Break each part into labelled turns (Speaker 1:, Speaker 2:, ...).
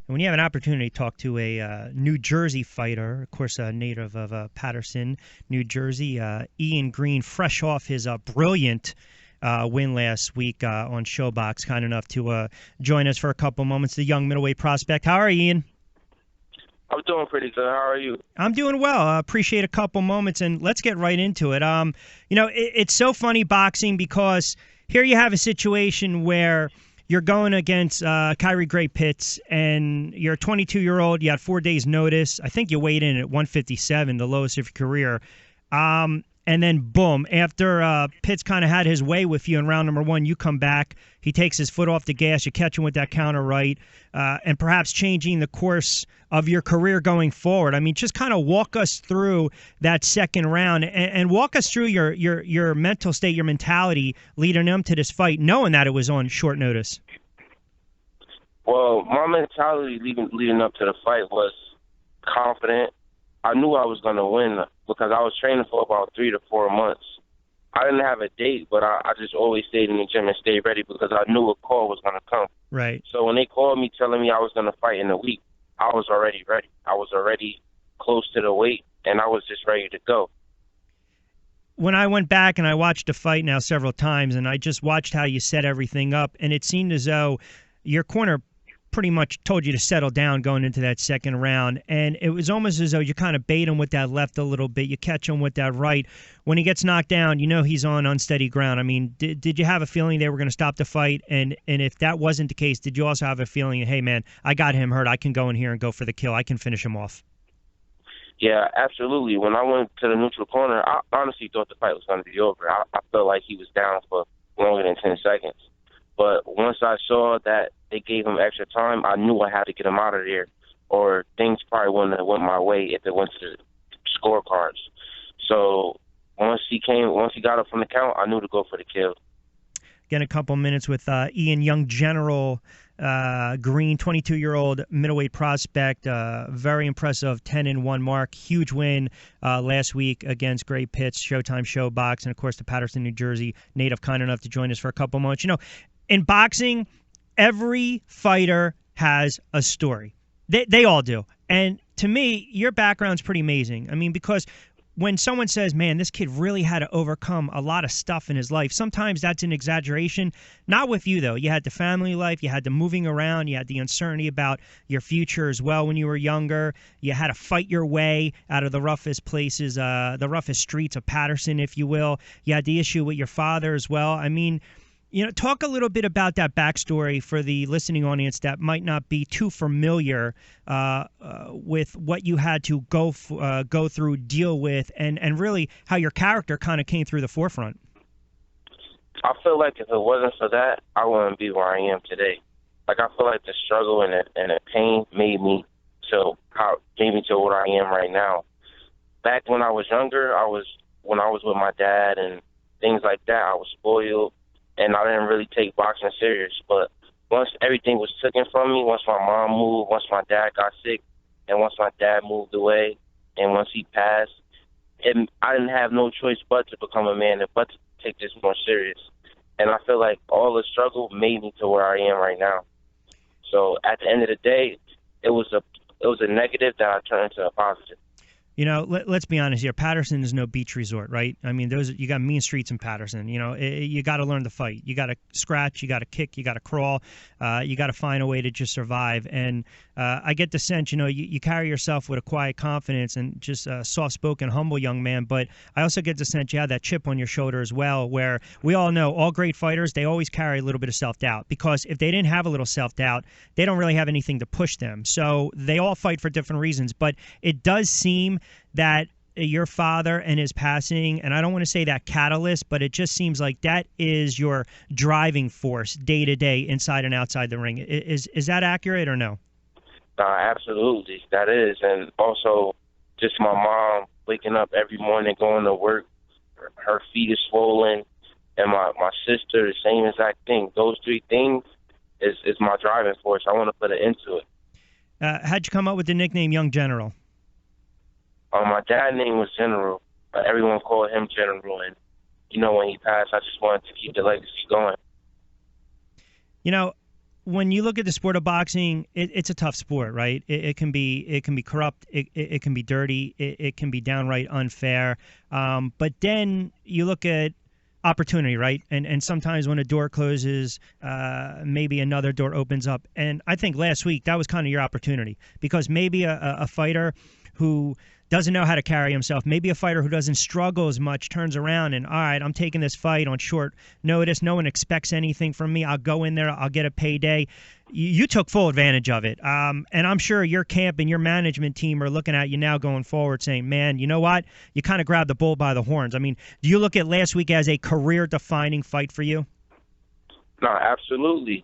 Speaker 1: And when you have an opportunity to talk to a New Jersey fighter, of course, a native of Paterson, New Jersey, Ian Green, fresh off his brilliant win last week on Showbox, kind enough to join us for a couple moments, the young middleweight prospect. How are you, Ian?
Speaker 2: I'm doing pretty good. How are you?
Speaker 1: I'm doing well. Appreciate a couple moments, and let's get right into it. It's so funny boxing because here you have a situation where you're going against Khiary Gray Pitts, and you're a 22-year-old. You had 4 days' notice. I think you weighed in at 157, the lowest of your career. And then, boom, after Pitts kind of had his way with you in round number one, you come back. He takes his foot off the gas. You catch him with that counter right, and perhaps changing the course of your career going forward. I mean, just kind of walk us through that second round and walk us through your mental state, your mentality leading up to this fight, knowing that it was on short notice.
Speaker 2: Well, my mentality leading up to the fight was confident. I knew I was going to win because I was training for about 3 to 4 months. I didn't have a date, but I just always stayed in the gym and stayed ready because I knew a call was going to come.
Speaker 1: Right.
Speaker 2: So when they called me telling me I was going to fight in a week, I was already ready. I was already close to the weight, and I was just ready to go.
Speaker 1: When I went back and I watched the fight now several times, and I just watched how you set everything up, and it seemed as though your corner pretty much told you to settle down going into that second round, and it was almost as though you kind of bait him with that left a little bit. You catch him with that right. When he gets knocked down, you know he's on unsteady ground. I mean, did you have a feeling they were going to stop the fight? And if that wasn't the case, did you also have a feeling, hey, man, I got him hurt. I can go in here and go for the kill. I can finish him off?
Speaker 2: Yeah, absolutely. When I went to the neutral corner, I honestly thought the fight was going to be over. I felt like he was down for longer than 10 seconds. But once I saw that they gave him extra time, I knew I had to get him out of there, or things probably wouldn't have went my way if it went to the scorecards. So once he got up from the count, I knew to go for the kill.
Speaker 1: Again, a couple minutes with Ian Young General Green, 22-year-old middleweight prospect, very impressive 10-1 mark, huge win last week against Gray Pitts, Showtime Showbox, and of course the Paterson, New Jersey native, kind enough to join us for a couple months. You know, in boxing, every fighter has a story. They all do. And to me, your background's pretty amazing. I mean, because when someone says, man, this kid really had to overcome a lot of stuff in his life, sometimes that's an exaggeration. Not with you, though. You had the family life. You had the moving around. You had the uncertainty about your future as well when you were younger. You had to fight your way out of the roughest places, the roughest streets of Paterson, if you will. You had the issue with your father as well. I mean, you know, talk a little bit about that backstory for the listening audience that might not be too familiar with what you had to go through, deal with, and really how your character kind of came through the forefront.
Speaker 2: I feel like if it wasn't for that, I wouldn't be where I am today. Like, I feel like the struggle and the pain made me to what I am right now. Back when I was younger, when I was with my dad and things like that, I was spoiled. And I didn't really take boxing serious. But once everything was taken from me, once my mom moved, once my dad got sick, and once my dad moved away, and once he passed, I didn't have no choice but to become a man and but to take this more serious. And I feel like all the struggle made me to where I am right now. So at the end of the day, it was a negative that I turned into a positive.
Speaker 1: You know, let's be honest here. Paterson is no beach resort, right? I mean, you got mean streets in Paterson. You know, you got to learn to fight. You got to scratch. You got to kick. You got to crawl. You got to find a way to just survive. And I get the sense, you know, you carry yourself with a quiet confidence and just a soft-spoken, humble young man. But I also get the sense you have that chip on your shoulder as well, where we all know all great fighters, they always carry a little bit of self-doubt. Because if they didn't have a little self-doubt, they don't really have anything to push them. So they all fight for different reasons. But it does seem that your father and his passing, and I don't want to say that catalyst, but it just seems like that is your driving force day to day inside and outside the ring. Is that accurate or no?
Speaker 2: Absolutely, that is. And also just my mom waking up every morning, going to work, her feet is swollen, and my sister, the same exact thing. Those three things is my driving force. I want to put an end to it.
Speaker 1: How'd you come up with the nickname Young General?
Speaker 2: My dad's name was General. Everyone called him General. And, you know, when he passed, I just wanted to keep the legacy going.
Speaker 1: You know, when you look at the sport of boxing, it's a tough sport, right? It can be corrupt, it can be dirty, it can be downright unfair. But then you look at opportunity, right? And sometimes when a door closes, maybe another door opens up. And I think last week that was kind of your opportunity, because maybe a fighter who doesn't know how to carry himself, maybe a fighter who doesn't struggle as much turns around and, all right, I'm taking this fight on short notice. No one expects anything from me. I'll go in there. I'll get a payday. You took full advantage of it. And I'm sure your camp and your management team are looking at you now going forward saying, man, you know what? You kind of grabbed the bull by the horns. I mean, do you look at last week as a career-defining fight for you?
Speaker 2: No, absolutely.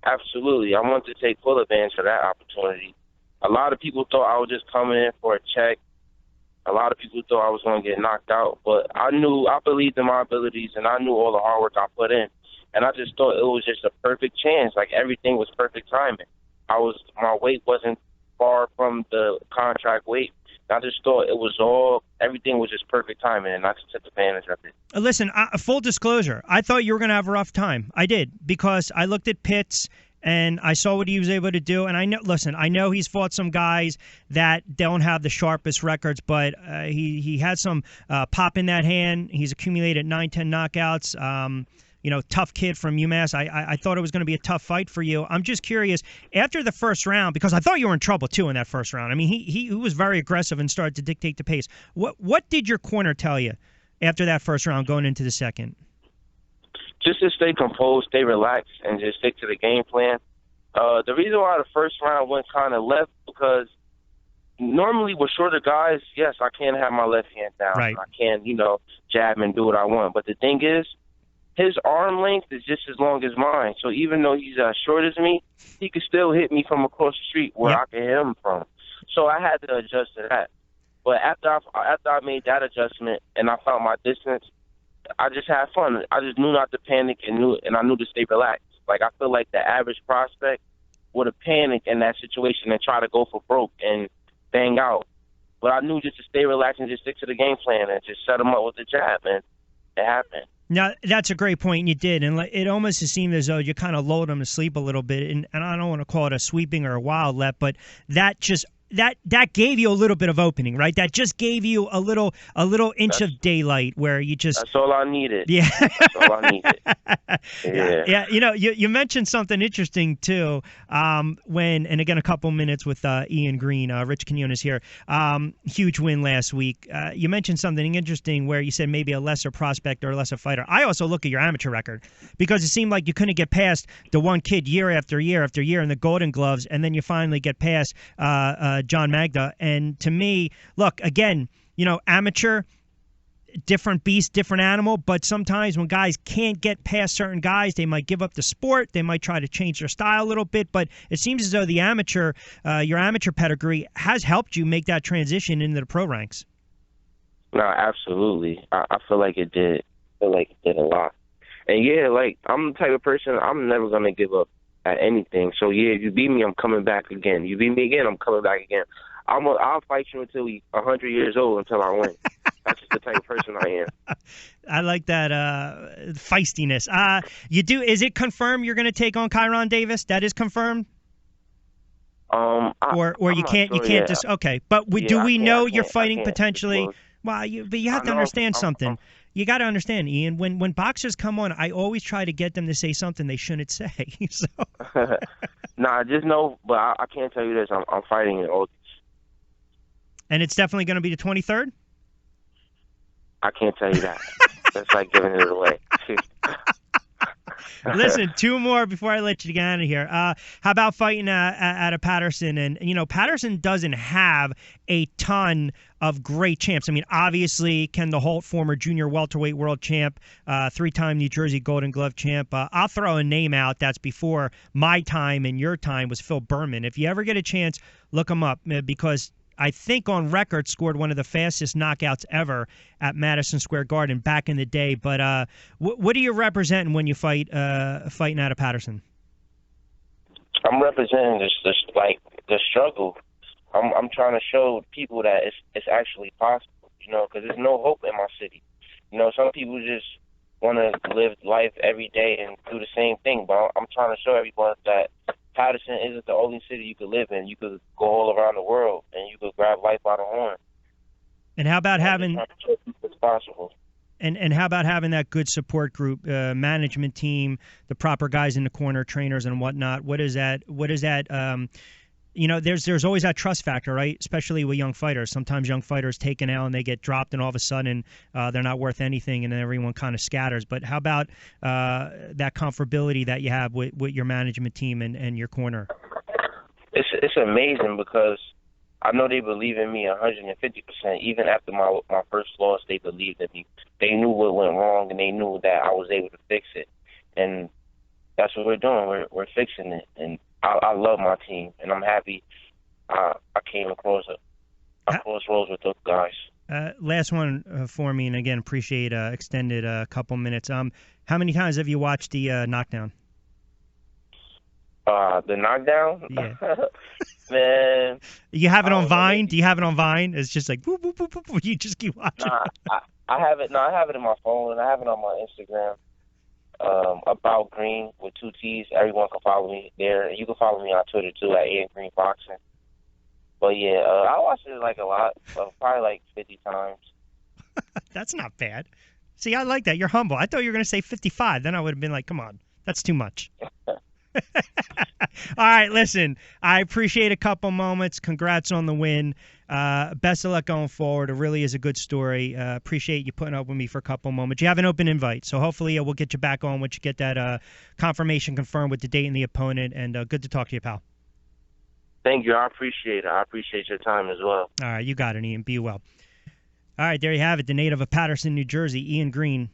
Speaker 2: Absolutely. I want to take full advantage of that opportunity. A lot of people thought I was just coming in for a check. A lot of people thought I was going to get knocked out. But I believed in my abilities, and I knew all the hard work I put in. And I just thought it was just a perfect chance. Like, everything was perfect timing. My weight wasn't far from the contract weight. I just thought everything was just perfect timing, and I just took advantage of it.
Speaker 1: Listen, full disclosure, I thought you were going to have a rough time. I did, because I looked at Pitts, and I saw what he was able to do. And I know he's fought some guys that don't have the sharpest records, but he had some pop in that hand. He's accumulated 9-10 knockouts. Tough kid from UMass. I thought it was going to be a tough fight for you. I'm just curious, after the first round, because I thought you were in trouble too in that first round. I mean, he was very aggressive and started to dictate the pace. What did your corner tell you after that first round going into the second?
Speaker 2: Just to stay composed, stay relaxed, and just stick to the game plan. The reason why the first round went kind of left, because normally with shorter guys, yes, I can have my left hand down.
Speaker 1: Right.
Speaker 2: I can, jab and do what I want. But the thing is, his arm length is just as long as mine. So even though he's as short as me, he could still hit me from across the street where I can hit him from. So I had to adjust to that. But after I made that adjustment and I found my distance, I just had fun. I just knew not to panic and I knew to stay relaxed. Like, I feel like the average prospect would have panicked in that situation and try to go for broke and bang out. But I knew just to stay relaxed and just stick to the game plan and just set him up with the jab, and it happened.
Speaker 1: Now, that's a great point, and you did. And it almost seemed as though you kind of lulled him to sleep a little bit. And I don't want to call it a sweeping or a wild let, but that just that gave you a little bit of opening, right? That just gave you a little inch of daylight where you just...
Speaker 2: That's all I needed.
Speaker 1: Yeah.
Speaker 2: That's all I needed.
Speaker 1: Yeah. You mentioned something interesting, too, and again, a couple minutes with Ian Green. Rich Quinones here. Huge win last week. You mentioned something interesting where you said maybe a lesser prospect or a lesser fighter. I also look at your amateur record, because it seemed like you couldn't get past the one kid year after year after year in the Golden Gloves, and then you finally get past John Magda. And to me, look, again, amateur, different beast, different animal, but sometimes when guys can't get past certain guys, they might give up the sport, they might try to change their style a little bit, but it seems as though the your amateur pedigree has helped you make that transition into the pro ranks.
Speaker 2: No, absolutely. I feel like it did. I feel like it did a lot. And yeah, like, I'm the type of person, I'm never going to give up at anything. So yeah, if you beat me, I'm coming back again. You beat me again, I'm coming back again. I'll fight you until you're 100 years old until I win. That's just the type of person I am.
Speaker 1: I like that feistiness. You do? Is it confirmed you're going to take on Khiary Davis? That is confirmed. Or you can't
Speaker 2: sure
Speaker 1: you can't just okay. But do we know you're fighting potentially? Well, but you have to understand something. You got to understand, Ian, when boxers come on, I always try to get them to say something they shouldn't say. So.
Speaker 2: Nah, just know, but I can't tell you this. I'm fighting in August.
Speaker 1: And it's definitely going to be the 23rd?
Speaker 2: I can't tell you that. That's like giving it away.
Speaker 1: Listen, two more before I let you get out of here. How about fighting at a Patterson? And, Patterson doesn't have a ton of great champs. I mean, obviously, Kendall Holt, former junior welterweight world champ, three-time New Jersey Golden Glove champ. I'll throw a name out that's before my time and your time, was Phil Berman. If you ever get a chance, look him up, because I think on record scored one of the fastest knockouts ever at Madison Square Garden back in the day. But what are you representing when you fighting out of Patterson?
Speaker 2: I'm representing the struggle. I'm trying to show people that it's actually possible, because there's no hope in my city. Some people just want to live life every day and do the same thing. But I'm trying to show everyone that Patterson isn't the only city you could live in. You could go all around the world, and you could grab life by the horn.
Speaker 1: And how about having
Speaker 2: it's possible.
Speaker 1: And how about having that good support group, management team, the proper guys in the corner, trainers and whatnot? What is that? There's always that trust factor, right? Especially with young fighters. Sometimes young fighters take an L and they get dropped, and all of a sudden they're not worth anything, and then everyone kind of scatters. But how about that comfortability that you have with your management team and your corner?
Speaker 2: It's amazing because I know they believe in me 150%. Even after my first loss, they believed in me. They knew what went wrong, and they knew that I was able to fix it. And that's what we're doing. We're fixing it. And I love my team, and I'm happy I came across crossroads with those guys.
Speaker 1: Last one for me, and again, appreciate extended a couple minutes. How many times have you watched the knockdown?
Speaker 2: The knockdown?
Speaker 1: Yeah.
Speaker 2: Man.
Speaker 1: You have it on Vine? Do you have it on Vine? It's just like, boop, boop, boop, boop, boop. You just keep watching.
Speaker 2: Nah, I have it. No, I have it in my phone, and I have it on my Instagram. About Green with 2 T's. Everyone can follow me there. You can follow me on Twitter too at Ian Green Boxing. But yeah, I watched it like a lot, probably like 50 times.
Speaker 1: That's not bad. See, I like that. You're humble. I thought you were going to say 55. Then I would have been like, come on, that's too much. All right, listen, I appreciate a couple moments. Congrats on the win. Best of luck going forward. It really is a good story. Appreciate you putting up with me for a couple moments. You have an open invite, so hopefully we'll get you back on once you get that confirmation confirmed with the date and the opponent, and good to talk to you, pal.
Speaker 2: Thank you. I appreciate it. I appreciate your time as well.
Speaker 1: All right, you got it, Ian. Be well. All right, there you have it, the native of Patterson, New Jersey, Ian Green.